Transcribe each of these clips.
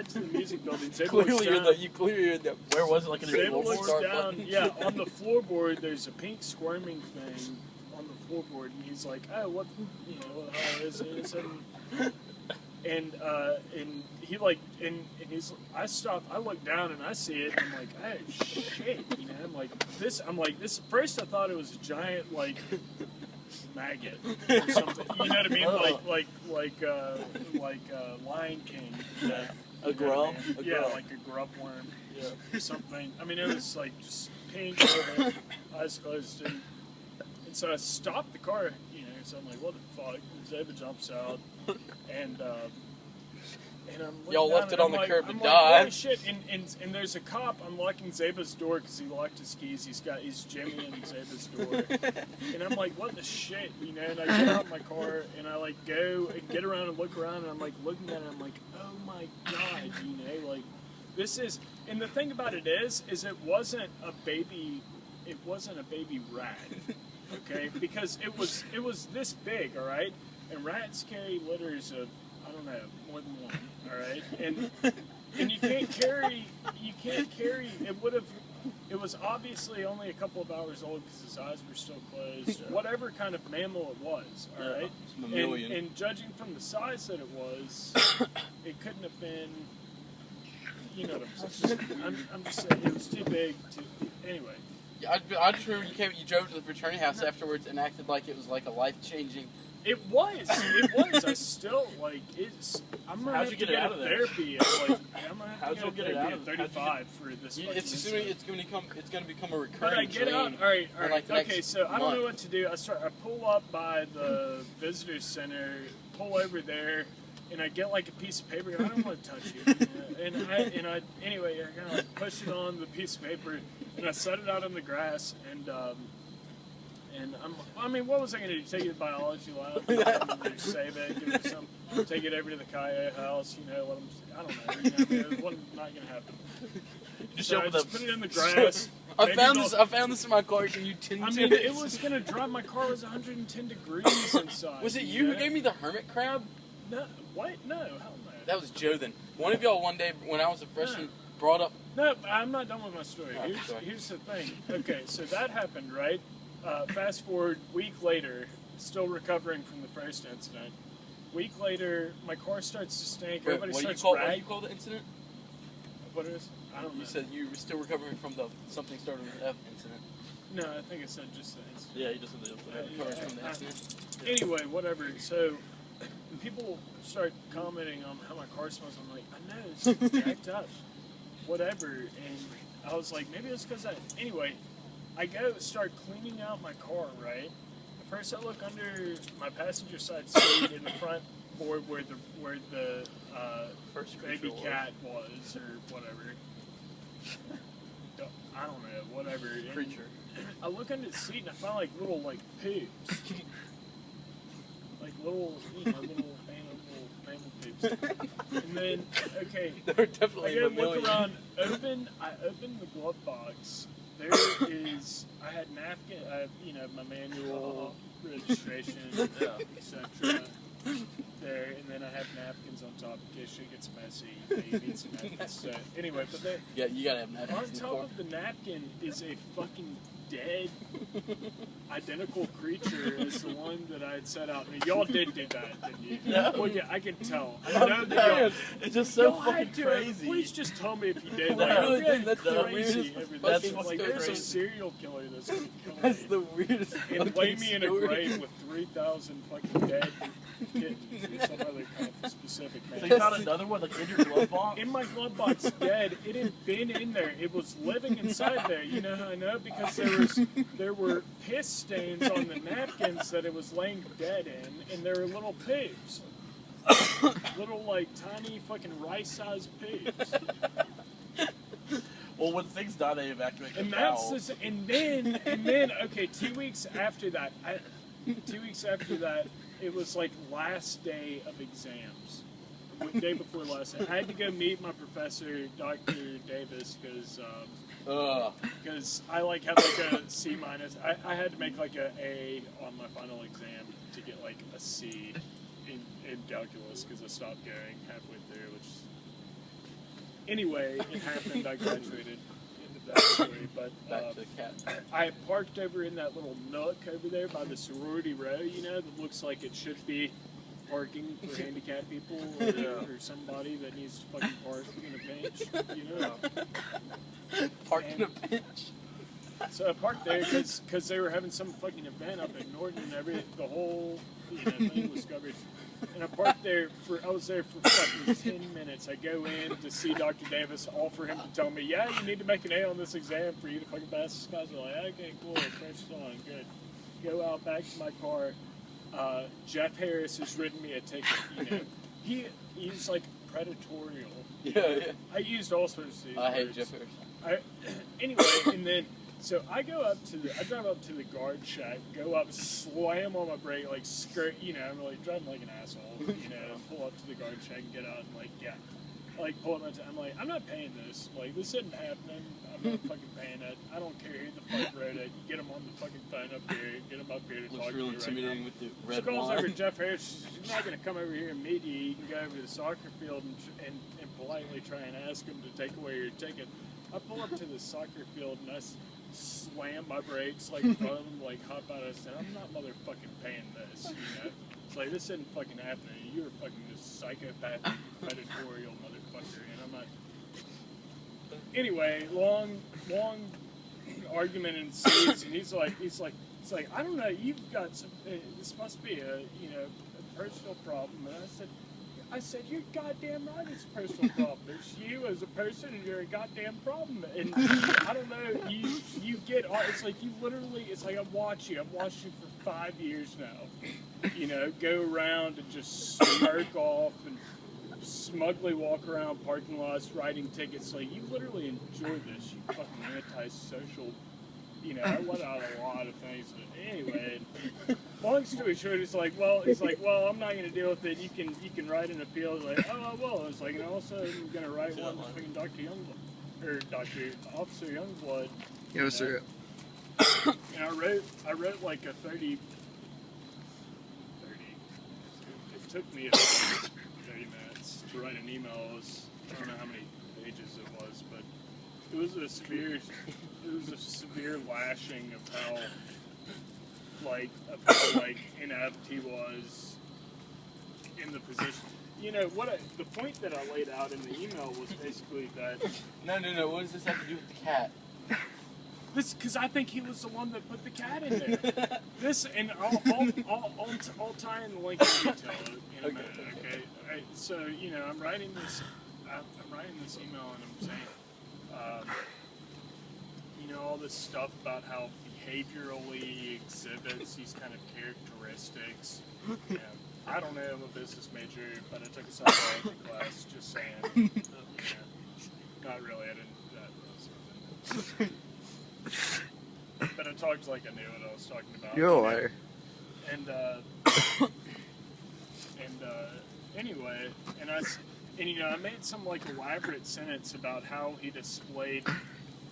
get to the music building, Zeba Clearly, looks you're down. where was it? Like in your Zeba floorboard? looks Start down. button? Yeah, on the floorboard, there's a pink squirming thing on the floorboard, and he's like, "Oh, what the hell is this?" And he like, and he's, I stop, I look down and I see it, and I'm like, "Oh shit!" I'm like, this. First, I thought it was a giant like maggot or something. You know what I mean? Like Lion King. Yeah. A grub? Yeah, like a grub worm. Yeah. Or something. I mean, it was like just pink, eyes closed, and so I stopped the car. So I'm like, what the fuck? And Zeba jumps out, and I'm y'all left it on the curb to I'm die. Like, holy shit! And there's a cop unlocking Zeba's door because he locked his keys. He's Jimmy in Zeba's door, and I'm like, what the shit, And I get out of my car and I like go and get around and look around, and I'm like looking at it. I'm like, oh my god, like this is. And the thing about it is it wasn't a baby rat. Okay, because it was this big, all right, and rats carry litters of, I don't know, more than one, all right, and you can't carry. It was obviously only a couple of hours old because his eyes were still closed. Whatever kind of mammal it was, all right, and judging from the size that it was, it couldn't have been. You know what I'm just saying, it was too big to. Anyway. Yeah, I just remember you drove to the fraternity house afterwards and acted like it was like a life-changing. It was. I still like it's. I'm gonna have to get out of therapy. I'm gonna have to get therapy at 35 for this. It's going to become a recurring. But I get out. All right. Okay, so I don't know what to do. I pull up by the visitor center, pull over there, and I get like a piece of paper. And I don't want to touch it. Anyway, I kind of like push it on the piece of paper. And I set it out on the grass, and what was I going to do? Take it to biology lab, save it, give it some, take it over to the Kaya house, let them. I don't know. It wasn't not going to happen. So I just put it in the grass. I found this in my car. Can you tint it? It was going to dry. My car was 110 degrees inside. Was it you who gave me the hermit crab? No. What? No. Hell no. That was Joe then. One of y'all one day when I was a freshman. Brought up. No, I'm not done with my story. Here's the thing. Okay, so that happened, right? Fast forward, week later, still recovering from the first incident. Week later, my car starts to stink. Everybody starts what do you call the incident? What is? I don't know. You said you were still recovering from the something started with F incident. No, I think I said just the incident. Yeah, you just said the incident. Anyway, whatever. So people start commenting on how my car smells. I'm like, I know, it's jacked up. Whatever, and I was like, maybe it's because anyway, I go start cleaning out my car, right? First I look under my passenger side seat in the front board where the first baby cat was, or whatever. I don't know, whatever. Creature. I look under the seat and I find like little like poops. Like little mammal poops. And then, okay, there are definitely I go look around, I open the glove box. There is, I had napkin, my manual, registration, etc. There, and then I have napkins on top in case shit gets messy. You need some napkins. So, anyway, but yeah, you gotta have napkins. On top of the napkin is a fucking dead, identical creature as the one that I had set out. And y'all did do that, didn't you? No. Well, yeah, I can tell. I know that y'all. It's just so fucking crazy. Please just tell me if you did. No, Like, I really didn't. That's crazy. That's like there's a serial killer that's gonna kill me. That's the weirdest. And lay me in a grave with 3,000 fucking dead kittens or some other kind of specific man. So you found another one, like in your glove box? In my glove box, dead. It had been in there. It was living inside there. You know how I know? Because there were piss stains on the napkins that it was laying dead in, and there were little pigs. Little, like, tiny fucking rice-sized pigs. Well, when things die, they evacuate. And that's and then okay, 2 weeks after that, it was like last day of exams. The day before last day. I had to go meet my professor, Dr. Davis, because I like had like a C minus. I had to make like a A on my final exam to get like a C in calculus because I stopped going halfway through, which Anyway, it happened. I graduated into that story, but Back to the cat. I parked over in that little nook over there by the sorority row, you know, that looks like it should be parking for handicapped people or somebody that needs to fucking park in a bench, you know. Parked in a bench. So I parked there because they were having some fucking event up in Norton and the whole thing was covered. And I was there for fucking 10 minutes. I go in to see Dr. Davis, all for him to tell me, yeah, you need to make an A on this exam for you to fucking pass this class. I'm like, okay, cool, pressure's on, good. Go out back to my car. Jeff Harris has written me a ticket, you know. He's like predatorial. Yeah. I used all sorts of these I hate words. Jeff Harris. Anyway, and then, so I drive up to the guard shack, go up, slam on my brake, like skirt, you know, I'm like driving like an asshole, you know, pull up to the guard shack and get out and like, yeah, like pull up I'm like, I'm not paying this, like this isn't happening, I'm not fucking paying it, I don't care who the fuck wrote it, you get him on the fucking phone up here, get him up here to talk to real you intimidating right with the now. red She calls wine. over Jeff Harris, she says, you're not going to come over here and meet you, you can go over to the soccer field and politely try and ask him to take away your ticket. I pull up to the soccer field and I slam my brakes like in front of him, like hop out of the I'm not motherfucking paying this, you know? It's like, this isn't fucking happening. You're fucking this psychopath, predatorial motherfucker, and I'm not. Anyway, long argument ensues, and he's like, I don't know, you've got some, this must be a personal problem. And I said, you're goddamn right, it's a personal problem. It's you as a person, and you're a goddamn problem. And I don't know, you get, it's like you literally, it's like I've watched you for 5 years now. You know, go around and just smirk off and smugly walk around parking lots writing tickets. Like, you literally enjoy this, you fucking antisocial. You know, I let out a lot of things, but anyway, long story short, it's like, well, I'm not going to deal with it. You can write an appeal. It's like, oh, I will. It's like, and also I'm going to write one to fucking Dr. Youngblood, or Officer Youngblood. Yes, sir. And I wrote like a 30, it took me 30 minutes to write an email. I don't know how many pages it was, but it was a severe lashing of how inept he was in the position. You know the point that I laid out in the email was basically that. No. What does this have to do with the cat? This, because I think he was the one that put the cat in there. This, and I'll tie in the link in detail in a minute. Okay. So I'm writing this email and I'm saying. All this stuff about how behaviorally he exhibits these kind of characteristics. I don't know, I'm a business major, but I took a psychology class, just saying. Not really, I didn't do that. But I talked like I knew what I was talking about. You're a liar. And anyway, I made some like elaborate sentence about how he displayed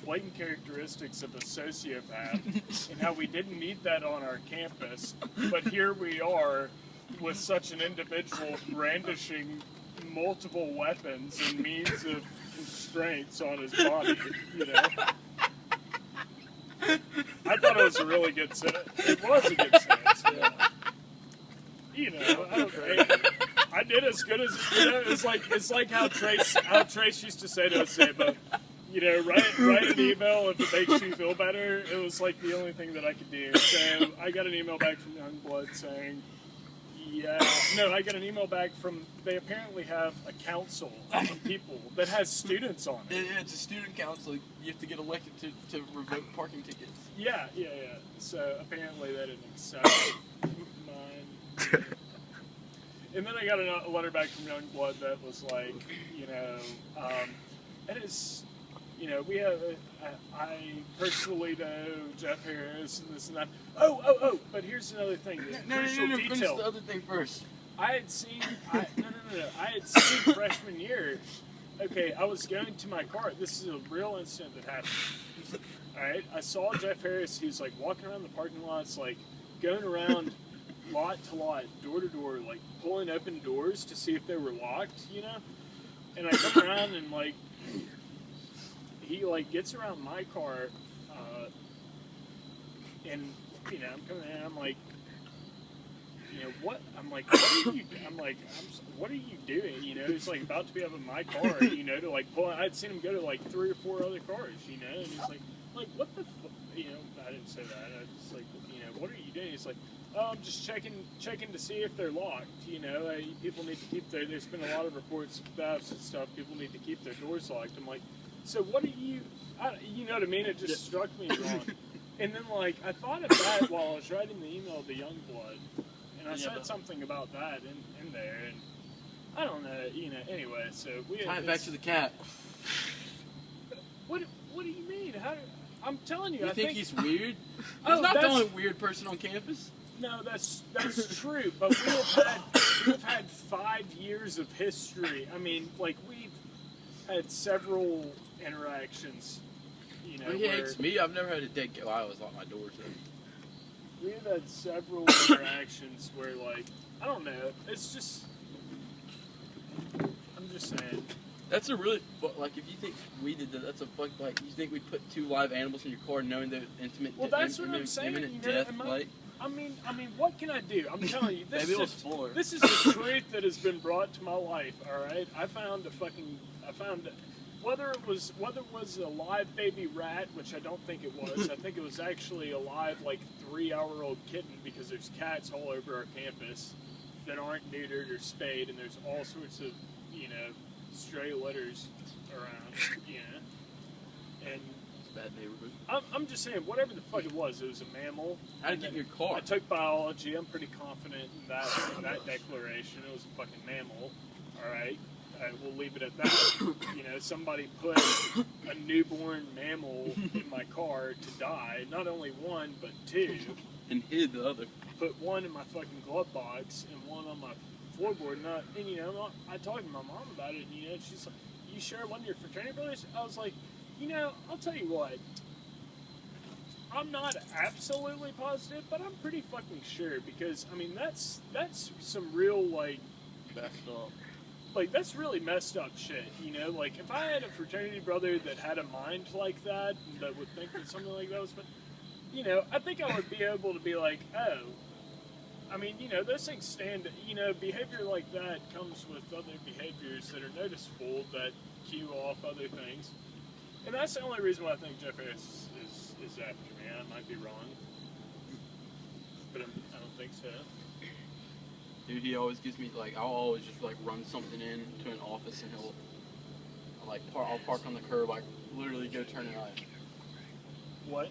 blatant characteristics of a sociopath and how we didn't need that on our campus, but here we are with such an individual brandishing multiple weapons and means of constraints on his body, I thought it was a really good sentence. It was a good sentence, I did as good as, it's like how Trace used to say to us, but write an email if it makes you feel better. It was like the only thing that I could do. So I got an email back from Youngblood saying, I got an email back from, they apparently have a council of people that has students on it. It's a student council. You have to get elected to revoke parking tickets. Yeah. So apparently they didn't accept mine. And then I got a letter back from Youngblood that was like, it is... we have. I personally know Jeff Harris and this and that. Oh! But here's another thing. No. Finish the other thing first. I had seen. I had seen freshman year. Okay, I was going to my car. This is a real incident that happened. All right, I saw Jeff Harris. He was like walking around the parking lots, like going around lot to lot, door to door, like pulling open doors to see if they were locked. And I come around and like. he like gets around my car, and you know, I'm coming in, I'm like, you know, what? I'm like, what are you? I'm like, what are you doing? You know, he's like about to be up in my car, you know, to like pull. I'd seen him go to like 3 or 4 other cars, you know, and he's like what the, you know? I didn't say that. I just like, you know, what are you doing? He's like, oh, I'm just checking to see if they're locked. You know, people need to keep there's been a lot of reports of thefts and stuff. People need to keep their doors locked. I'm like, so what are you? You know what I mean? It just struck me wrong. And then like I thought of that while I was writing the email to Youngblood. And I said something about that in there, and I don't know, you know. Anyway, so we tie it back to the cat. What do you mean? I'm telling you, You I think he's weird? Oh, He's not the only weird person on campus. No, that's true. But we've had 5 years of history. I mean, like we've had several interactions. You know, He hates me. I've never had a dead cat. Well, I always lock my doors. We've had several interactions where, like, I don't know. It's just, I'm just saying. That's a really like if you think we did that. That's a fuck. Like you think we put 2 live animals in your car, knowing the intimate. Well, that's what I'm saying. Imminent You know, death. Like, I mean, what can I do? I'm telling you, this Maybe it was Fuller. This is the truth that has been brought to my life. All right, I found whether it was a live baby rat, which I don't think it was. I think it was actually a live like 3-hour-old kitten, because there's cats all over our campus that aren't neutered or spayed, and there's all sorts of, you know, stray litters around, you know. And it's a bad neighborhood. I'm just saying, whatever the fuck it was a mammal. How did you get in your car? I took biology. I'm pretty confident in that declaration. It was a fucking mammal. All right. We'll leave it at that. You know, somebody put a newborn mammal in my car to die. Not only 1, but 2. And hid the other. Put 1 in my fucking glove box and 1 on my floorboard. And you know, I talked to my mom about it. And, you know, she's like, "You sure one of your fraternity brothers?" I was like, you know, I'll tell you what. I'm not absolutely positive, but I'm pretty fucking sure, because I mean that's some real like Messed up. Like, that's really messed up shit, you know? Like, if I had a fraternity brother that had a mind like that, and that would think that something like that was, you know, I think I would be able to be like, oh, I mean, you know, those things stand, you know, behavior like that comes with other behaviors that are noticeable that cue off other things. And that's the only reason why I think Jeff Harris is after me. I might be wrong, but I don't think so. Dude, he always gives me, like, I'll always just, like, run something in to an office, and he'll, like, I'll park on the curb, like, literally go turn it on. What?